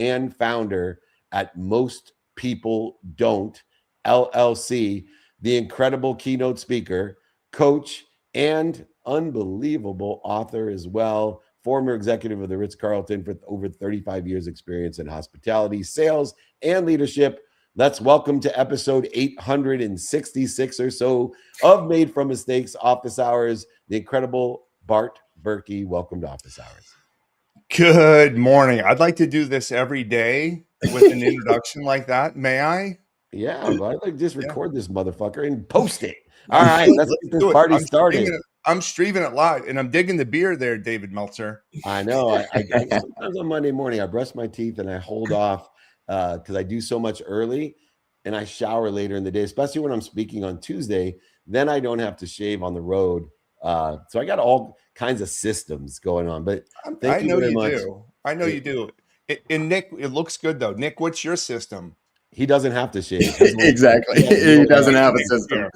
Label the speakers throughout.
Speaker 1: and founder at Most People Don't LLC, the incredible keynote speaker, coach, and unbelievable author as well. Former executive of the Ritz-Carlton with over 35 years experience in hospitality, sales, and leadership. Let's welcome to episode 866 or so of Made from Mistakes Office Hours, the incredible Bart Berkey. Welcome to Office Hours.
Speaker 2: Good morning. I'd like to do this every day with an introduction like that. May I?
Speaker 1: Yeah, but I'd like to just record this motherfucker and post it. All right, let's get this
Speaker 2: do it.
Speaker 1: party started.
Speaker 2: I'm streaming it live, and I'm digging the beer there, David Meltzer.
Speaker 1: I know. I sometimes on Monday morning, I brush my teeth and I hold off because I do so much early, and I shower later in the day, especially when I'm speaking on Tuesday. Then I don't have to shave on the road. So I got all kinds of systems going on. But thank you very much.
Speaker 2: I know you do. And Nick, it looks good though. Nick, what's your system?
Speaker 1: He doesn't have to shave.
Speaker 3: Exactly. He doesn't have a system.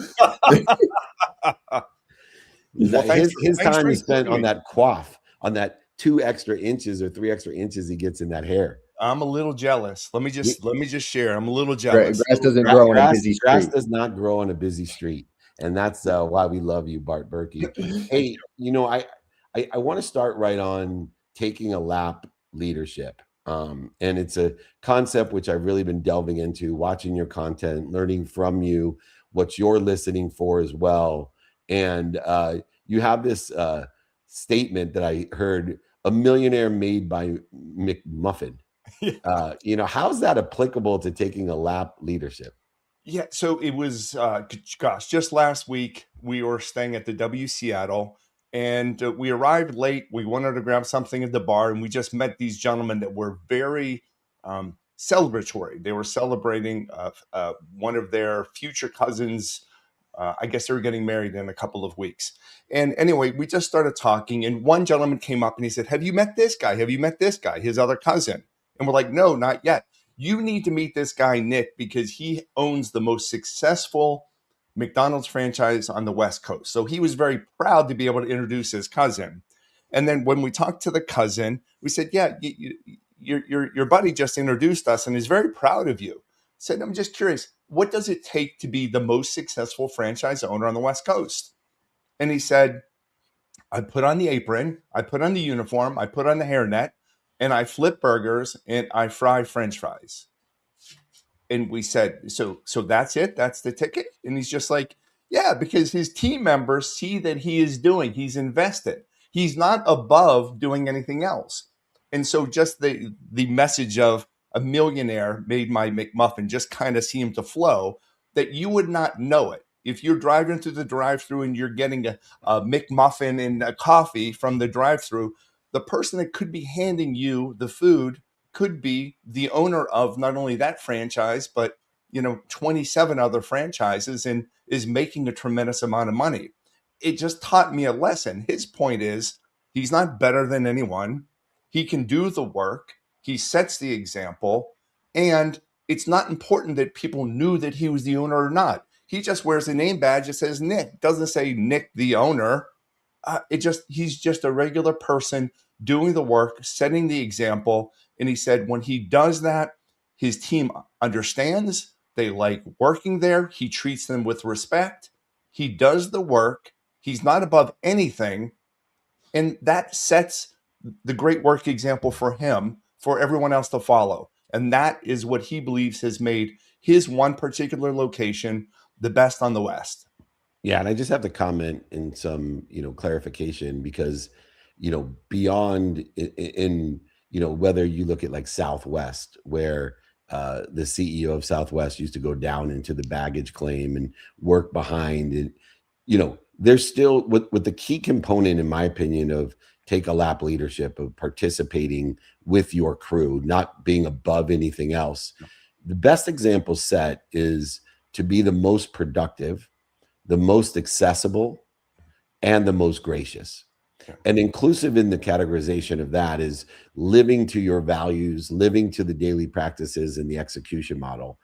Speaker 1: His time is spent on that coif, on that 2 extra inches or 3 extra inches he gets in that hair.
Speaker 2: I'm a little jealous. Let me just share. I'm a little jealous.
Speaker 3: Grass doesn't grow on a busy street.
Speaker 1: Grass does not grow on a busy street. And that's why we love you, Bart Berkey. Hey, I want to start right on taking a lap leadership. And it's a concept which I've really been delving into, watching your content, learning from you, what you're listening for as well. And you have this statement that I heard, a millionaire made by McMuffin. How's that applicable to taking a lap leadership?
Speaker 2: Yeah, so it was, just last week, we were staying at the W Seattle, and we arrived late. We wanted to grab something at the bar, and we just met these gentlemen that were very celebratory. They were celebrating one of their future cousins. I guess they were getting married in a couple of weeks. And anyway, we just started talking, and one gentleman came up and he said, "Have you met this guy? Have you met this guy, his other cousin?" And we're like, "No, not yet. You need to meet this guy, Nick, because he owns the most successful McDonald's franchise on the West Coast." So he was very proud to be able to introduce his cousin. And then when we talked to the cousin, we said, "Yeah, your buddy just introduced us and is very proud of you." I said, "I'm just curious, what does it take to be the most successful franchise owner on the West Coast?" And he said, "I put on the apron, I put on the uniform, I put on the hairnet, and I flip burgers and I fry French fries." And we said, so that's it? That's the ticket? And he's just like, "Yeah, because his team members see that he's invested. He's not above doing anything else." And so just the message of a millionaire made my McMuffin just kind of seemed to flow, that you would not know it. If you're driving through the drive-thru and you're getting a McMuffin and a coffee from the drive-thru, the person that could be handing you the food could be the owner of not only that franchise, but 27 other franchises, and is making a tremendous amount of money. It just taught me a lesson. His point is, he's not better than anyone. He can do the work. He sets the example, and it's not important that people knew that he was the owner or not. He just wears a name badge that says Nick. Doesn't say Nick the owner. He's just a regular person doing the work, setting the example. And he said when he does that, his team understands. They like working there. He treats them with respect. He does the work. He's not above anything. And that sets the great work example for him, for everyone else to follow. And that is what he believes has made his one particular location the best on the West.
Speaker 1: Yeah, and I just have to comment in some, clarification, because, beyond in whether you look at like Southwest, where the CEO of Southwest used to go down into the baggage claim and work behind it, there's still with the key component, in my opinion, of take a lap leadership, of participating with your crew, not being above anything else. The best example set is to be the most productive, the most accessible, and the most gracious. And inclusive in the categorization of that is living to your values, living to the daily practices and the execution model.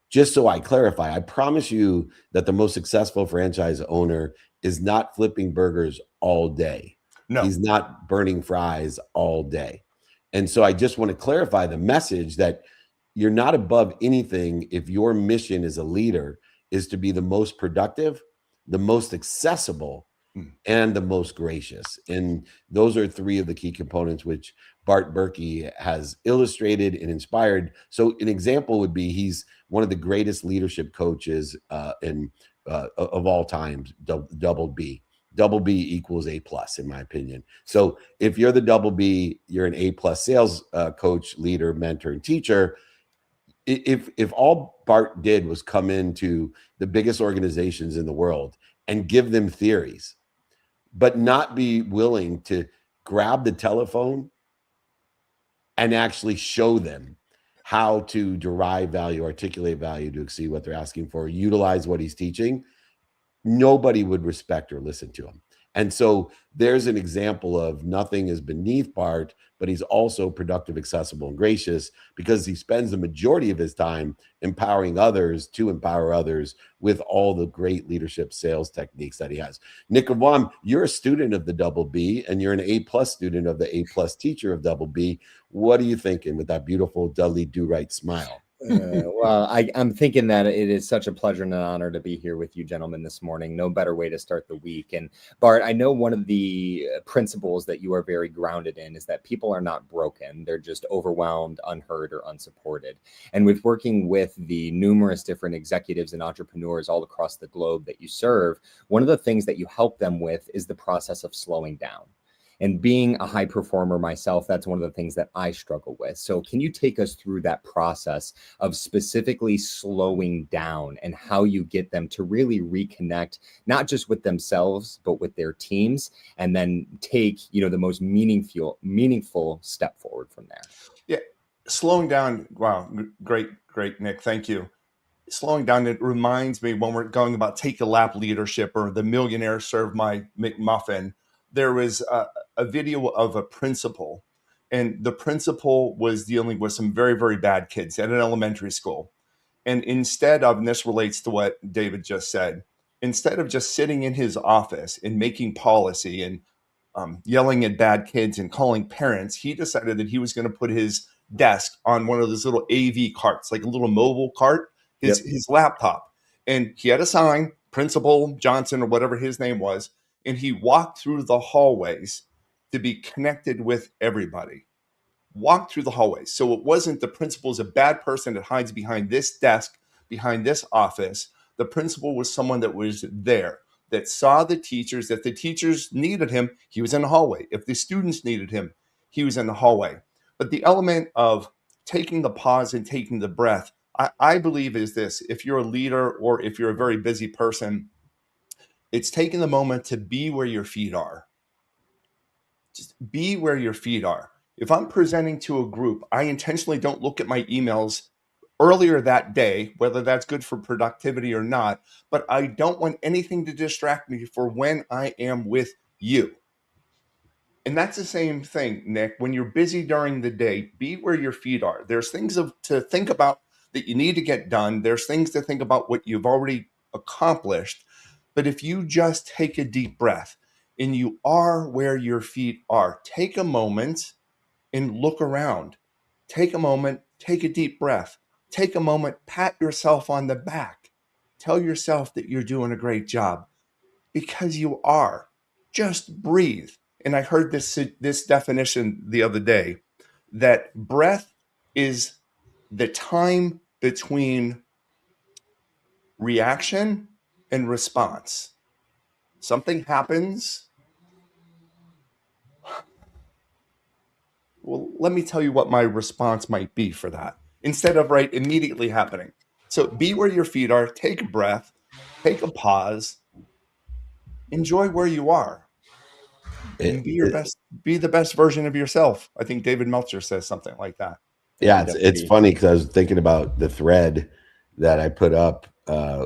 Speaker 1: Just so I clarify, I promise you that the most successful franchise owner is not flipping burgers all day.
Speaker 2: No.
Speaker 1: He's not burning fries all day. And so I just want to clarify the message that you're not above anything if your mission as a leader is to be the most productive, the most accessible, and the most gracious. And those are three of the key components which Bart Berkey has illustrated and inspired. So an example would be he's one of the greatest leadership coaches of all time, double B. Double B equals A plus, in my opinion. So if you're the double B, you're an A plus sales coach, leader, mentor, and teacher. If all Bart did was come into the biggest organizations in the world and give them theories, but not be willing to grab the telephone and actually show them how to derive value, articulate value to exceed what they're asking for, utilize what he's teaching, nobody would respect or listen to him. And so there's an example of nothing is beneath Bart, but he's also productive, accessible, and gracious because he spends the majority of his time empowering others to empower others with all the great leadership sales techniques that he has. Nick Avon, you're a student of the double B and you're an A plus student of the A plus teacher of double B. What are you thinking with that beautiful Dudley Do-Right smile?
Speaker 3: Well, I'm thinking that it is such a pleasure and an honor to be here with you gentlemen this morning. No better way to start the week. And Bart, I know one of the principles that you are very grounded in is that people are not broken. They're just overwhelmed, unheard, or unsupported. And with working with the numerous different executives and entrepreneurs all across the globe that you serve, one of the things that you help them with is the process of slowing down. And being a high performer myself, that's one of the things that I struggle with. So can you take us through that process of specifically slowing down and how you get them to really reconnect, not just with themselves, but with their teams, and then take, the most meaningful step forward from there?
Speaker 2: Yeah. Slowing down. Wow. Great, Nick. Thank you. Slowing down, it reminds me when we're going about take a lap leadership or the millionaire serve my McMuffin, there was a video of a principal, and the principal was dealing with some very, very bad kids at an elementary school. And instead of, and this relates to what David just said, instead of just sitting in his office and making policy and yelling at bad kids and calling parents, he decided that he was going to put his desk on one of those little AV carts, like a little mobile cart, his laptop. And he had a sign, Principal Johnson or whatever his name was, and he walked through the hallways to be connected with everybody. Walked through the hallways. So it wasn't the principal is a bad person that hides behind this desk, behind this office. The principal was someone that was there, that saw the teachers, that the teachers needed him. He was in the hallway. If the students needed him, he was in the hallway. But the element of taking the pause and taking the breath, I believe is this. If you're a leader or if you're a very busy person, it's taking the moment to be where your feet are. Just be where your feet are. If I'm presenting to a group, I intentionally don't look at my emails earlier that day, whether that's good for productivity or not, but I don't want anything to distract me for when I am with you. And that's the same thing, Nick. When you're busy during the day, be where your feet are. There's things to think about that you need to get done. There's things to think about what you've already accomplished. But if you just take a deep breath and you are where your feet are, take a moment and look around. Take a moment, take a deep breath. Take a moment, pat yourself on the back. Tell yourself that you're doing a great job because you are. Just breathe. And I heard this definition the other day, that breath is the time between reaction and response. Something happens. Well, let me tell you what my response might be for that instead of immediately happening. So be where your feet are, take a breath, take a pause, enjoy where you are, and be the best version of yourself. I think David Meltzer says something like that.
Speaker 1: Yeah, it's funny because I was thinking about the thread that I put up,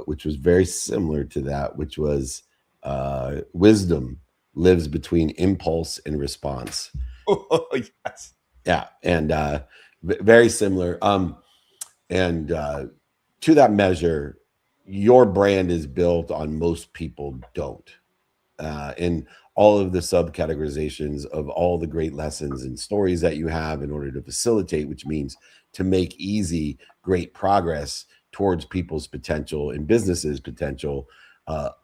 Speaker 1: which was very similar to that, which was wisdom lives between impulse and response.
Speaker 2: Oh, yes.
Speaker 1: Yeah, and very similar. And to that measure, your brand is built on most people don't. And all of the subcategorizations of all the great lessons and stories that you have in order to facilitate, which means to make easy, great progress towards people's potential and businesses' potential,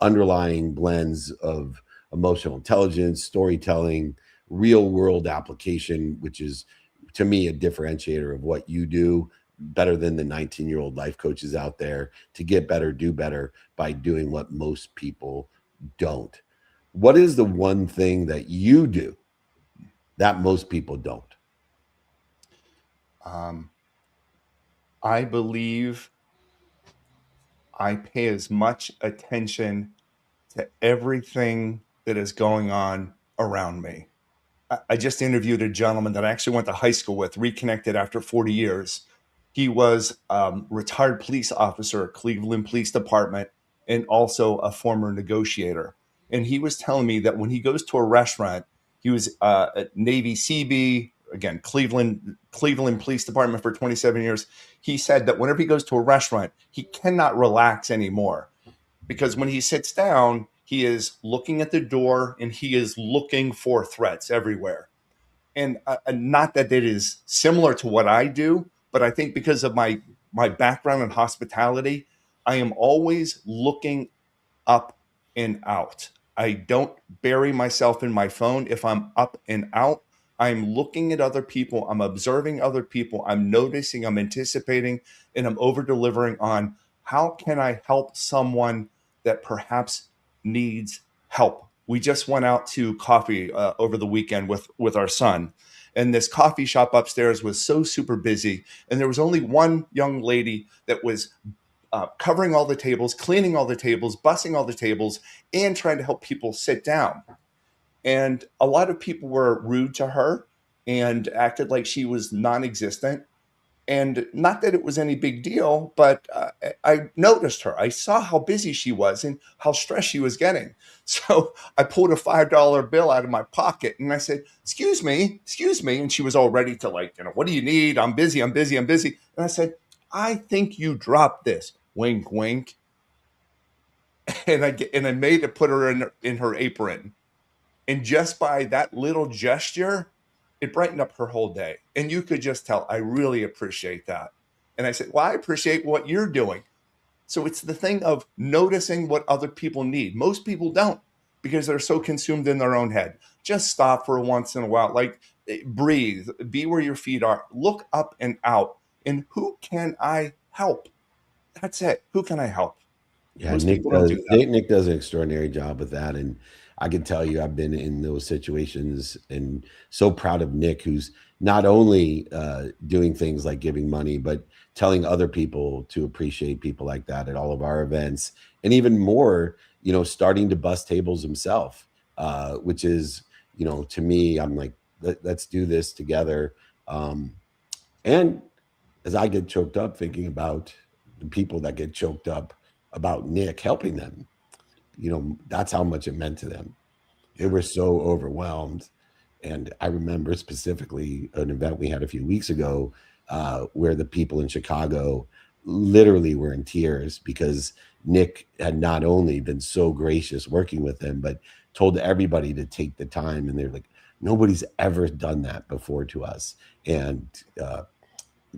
Speaker 1: underlying blends of emotional intelligence, storytelling, real world application, which is to me a differentiator of what you do better than the 19-year-old life coaches out there to get better, do better by doing what most people don't. What is the one thing that you do that most people don't?
Speaker 2: I believe I pay as much attention to everything that is going on around me. I just interviewed a gentleman that I actually went to high school with, reconnected after 40 years. He was retired police officer at Cleveland Police Department and also a former negotiator. And he was telling me that when he goes to a restaurant, he was at Navy CB, again, Cleveland Police Department for 27 years. He said that whenever he goes to a restaurant, he cannot relax anymore because when he sits down, he is looking at the door and he is looking for threats everywhere. And not that it is similar to what I do, but I think because of my background in hospitality, I am always looking up and out. I don't bury myself in my phone. If I'm up and out, I'm looking at other people. I'm observing other people. I'm noticing, I'm anticipating, and I'm over delivering on how can I help someone that perhaps needs help. We just went out to coffee over the weekend with our son. And this coffee shop upstairs was so super busy. And there was only one young lady that was covering all the tables, cleaning all the tables, bussing all the tables, and trying to help people sit down. And a lot of people were rude to her and acted like she was non-existent. And not that it was any big deal, but I noticed her. I saw how busy she was and how stressed she was getting. So I pulled a $5 bill out of my pocket and I said, excuse me. And she was all ready to what do you need? I'm busy. And I said, I think you dropped this. Wink, wink. And I made it put her in her apron. And just by that little gesture, it brightened up her whole day. And you could just tell, I really appreciate that. And I said, well, I appreciate what you're doing. So it's the thing of noticing what other people need. Most people don't because they're so consumed in their own head. Just stop for once in a while, breathe, be where your feet are, look up and out. And who can I help? That's it. Who can I help?
Speaker 1: Yeah,
Speaker 2: Most
Speaker 1: Nick
Speaker 2: people don't
Speaker 1: does.
Speaker 2: do that.
Speaker 1: Nick does an extraordinary job with that, and I can tell you, I've been in those situations, and so proud of Nick, who's not only doing things like giving money, but telling other people to appreciate people like that at all of our events, and even more, starting to bust tables himself, which is, to me, I'm like, let's do this together. And as I get choked up thinking about the people that get choked up about Nick helping them, that's how much it meant to them. They were so overwhelmed. And I remember specifically an event we had a few weeks ago where the people in Chicago literally were in tears because Nick had not only been so gracious working with them, but told everybody to take the time. And they're like, nobody's ever done that before to us. And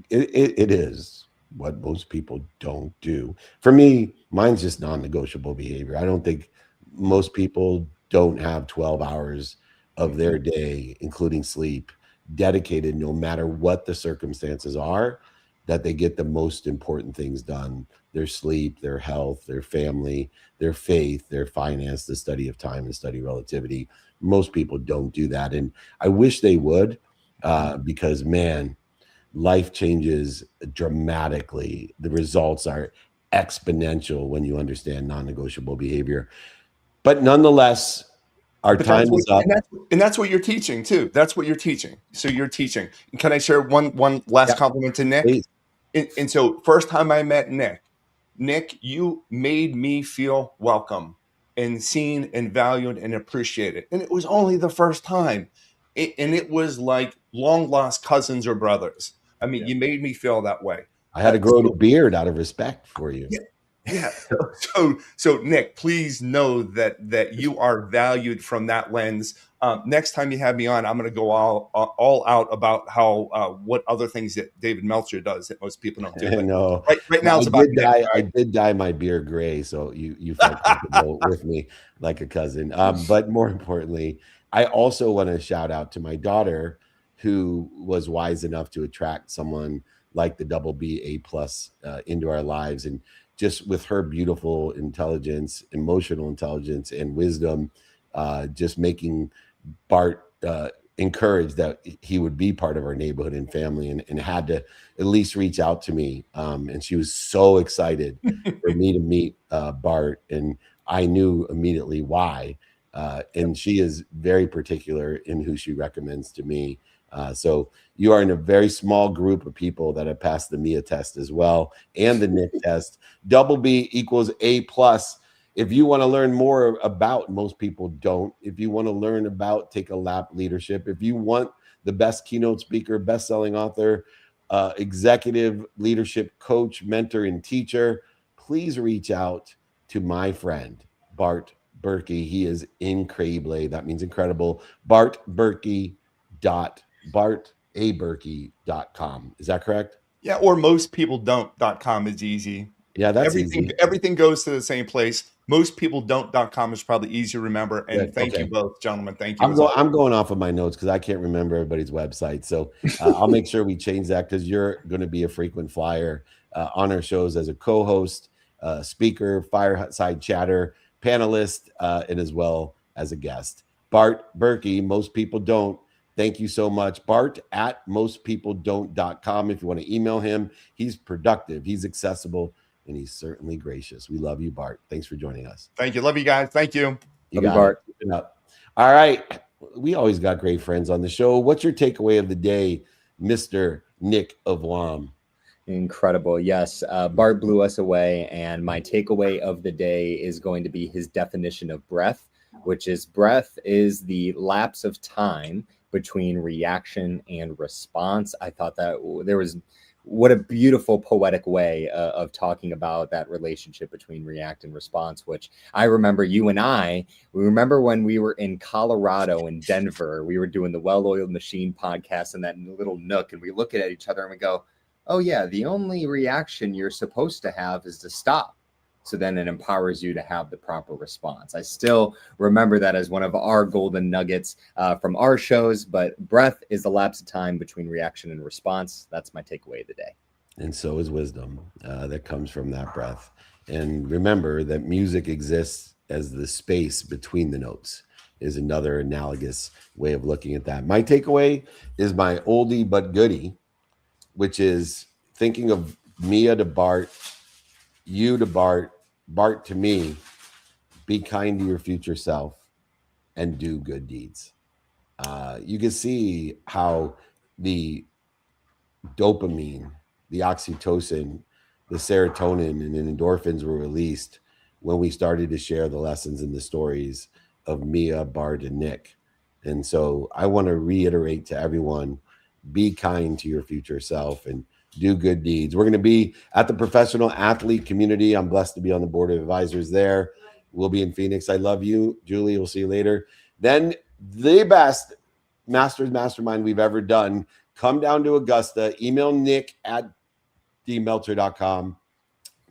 Speaker 1: it is what most people don't do. For me, mine's just non-negotiable behavior. I don't think most people don't have 12 hours of their day, including sleep, dedicated no matter what the circumstances are, that they get the most important things done: their sleep, their health, their family, their faith, their finance, the study of time and study relativity. Most people don't do that. And I wish they would, because man, life changes dramatically. The results are exponential when you understand non-negotiable behavior. But nonetheless, our
Speaker 2: But
Speaker 1: time is up.
Speaker 2: and that's what you're teaching too. That's what you're teaching. So you're teaching. And can I share one last compliment to Nick?
Speaker 1: Please.
Speaker 2: And so first time I met Nick, you made me feel welcome and seen and valued and appreciated. And it was only the first time. And it was like long lost cousins or brothers. I mean, you made me feel that way.
Speaker 1: I had to grow a beard out of respect for you.
Speaker 2: Yeah, Yeah. So Nick, please know that you are valued from that lens. Next time you have me on, I'm going to go all out about how what other things that David Meltzer does that most people don't do. But
Speaker 1: No,
Speaker 2: right
Speaker 1: no,
Speaker 2: now it's about Nick.
Speaker 1: I did dye my beard gray, so you felt comfortable with me like a cousin. But more importantly, I also want to shout out to my daughter, who was wise enough to attract someone like the double B A plus into our lives, and just with her beautiful intelligence, emotional intelligence, and wisdom, just making Bart encouraged that he would be part of our neighborhood and family, and had to at least reach out to me. And she was so excited for me to meet Bart, and I knew immediately why. And she is very particular in who she recommends to me. So you are in a very small group of people that have passed the MIA test as well, and the NIC test. Double B equals A plus. If you want to learn more about, most people don't. If you want to learn about Take a Lap leadership, if you want the best keynote speaker, best-selling author, executive leadership coach, mentor, and teacher, please reach out to my friend, Bart Berkey. He is incredible. That means incredible. bartaberkey.com. Is that correct?
Speaker 2: Yeah, or most people don't.com is easy.
Speaker 1: Yeah, that's easy.
Speaker 2: Everything goes to the same place. Most people don't.com is probably easy to remember. And thank you both, gentlemen. Thank you.
Speaker 1: I'm going off of my notes because I can't remember everybody's website. So I'll make sure we change that, because you're going to be a frequent flyer on our shows as a co-host, speaker, fireside chatter, panelist, and as well as a guest. Bart Berkey, most people don't. Thank you so much. Bart at mostpeopledon't.com. If you want to email him, he's productive, he's accessible, and he's certainly gracious. We love you, Bart. Thanks for joining us.
Speaker 2: Thank you. Love you guys. Thank you.
Speaker 3: You got Bart.
Speaker 1: It. All right. We always got great friends on the show. What's your takeaway of the day, Mr. Nick of WAM?
Speaker 3: Incredible. Yes. Bart blew us away. And my takeaway of the day is going to be his definition of breath, which is breath is the lapse of time between reaction and response. I thought that there was, what a beautiful poetic way of talking about that relationship between react and response, which I remember we remember when we were in Colorado and Denver, we were doing the Well-Oiled Machine podcast in that little nook, and we look at each other and we go, oh yeah, the only reaction you're supposed to have is to stop. So then it empowers you to have the proper response. I still remember that as one of our golden nuggets from our shows, but breath is the lapse of time between reaction and response. That's my takeaway of the day.
Speaker 1: And so is wisdom that comes from that breath. And remember that music exists as the space between the notes, is another analogous way of looking at that. My takeaway is my oldie but goodie, which is thinking of Mia to Bart, you to Bart, Bart to me. Be kind to your future self and do good deeds. You can see how the dopamine, the oxytocin, the serotonin, and the endorphins were released when we started to share the lessons and the stories of Mia, Bart, and Nick. And so I want to reiterate to everyone, be kind to your future self and do good deeds. We're going to be at the Professional Athlete Community. I'm blessed to be on the board of advisors there. We'll be in Phoenix. I love you, Julie. We'll see you later. Then the best Masters Mastermind we've ever done. Come down to Augusta. Email Nick at dmeltzer.com.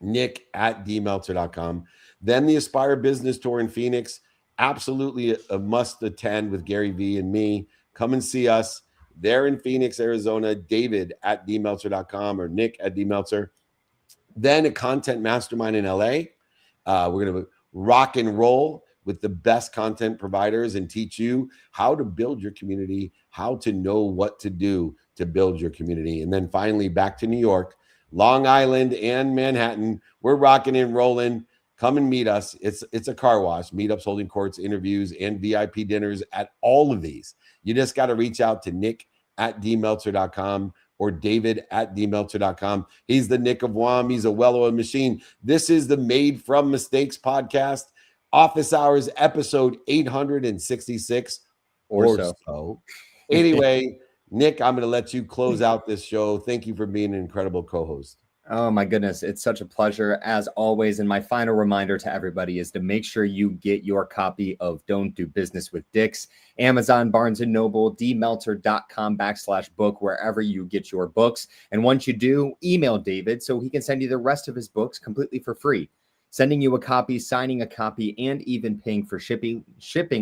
Speaker 1: Nick at dmeltzer.com. Then the Aspire Business Tour in Phoenix. Absolutely a must attend with Gary Vee and me. Come and see us. They're in Phoenix, Arizona. David at dmeltzer.com or Nick at dmeltzer. Then a content mastermind in LA. We're going to rock and roll with the best content providers and teach you how to build your community, how to know what to do to build your community. And then finally, back to New York, Long Island, and Manhattan. We're rocking and rolling. Come and meet us. It's a car wash, meetups, holding courts, interviews, and VIP dinners at all of these. You just got to reach out to Nick at dmeltzer.com or David at dmeltzer.com. He's the Nick of WAM. He's a well-oiled machine. This is the Made from Mistakes podcast, Office Hours, episode 866 or so. Anyway, Nick, I'm going to let you close out this show. Thank you for being an incredible co-host.
Speaker 3: Oh my goodness, it's such a pleasure as always. And my final reminder to everybody is to make sure you get your copy of Don't Do Business with Dicks, Amazon, Barnes & Noble, dmeltzer.com/book, wherever you get your books. And once you do, email David so he can send you the rest of his books completely for free. Sending you a copy, signing a copy, and even paying for shipping,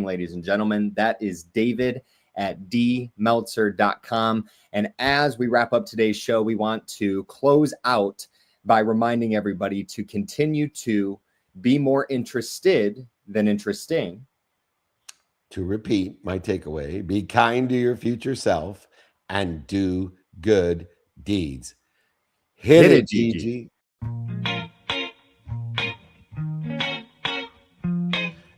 Speaker 3: ladies and gentlemen. That is David at dmeltzer.com. And as we wrap up today's show, we want to close out by reminding everybody to continue to be more interested than interesting.
Speaker 1: To repeat my takeaway, be kind to your future self and do good deeds. Hit it, Gigi.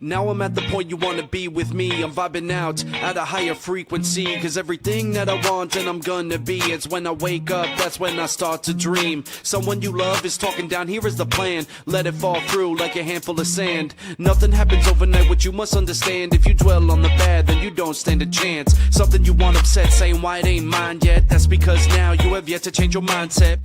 Speaker 4: Now I'm at the point you wanna be with me. I'm vibing out at a higher frequency, cause everything that I want and I'm gonna be, it's when I wake up, that's when I start to dream. Someone you love is talking down, here is the plan. Let it fall through like a handful of sand. Nothing happens overnight, what you must understand. If you dwell on the bad, then you don't stand a chance. Something you want upset, saying why it ain't mine yet. That's because now you have yet to change your mindset.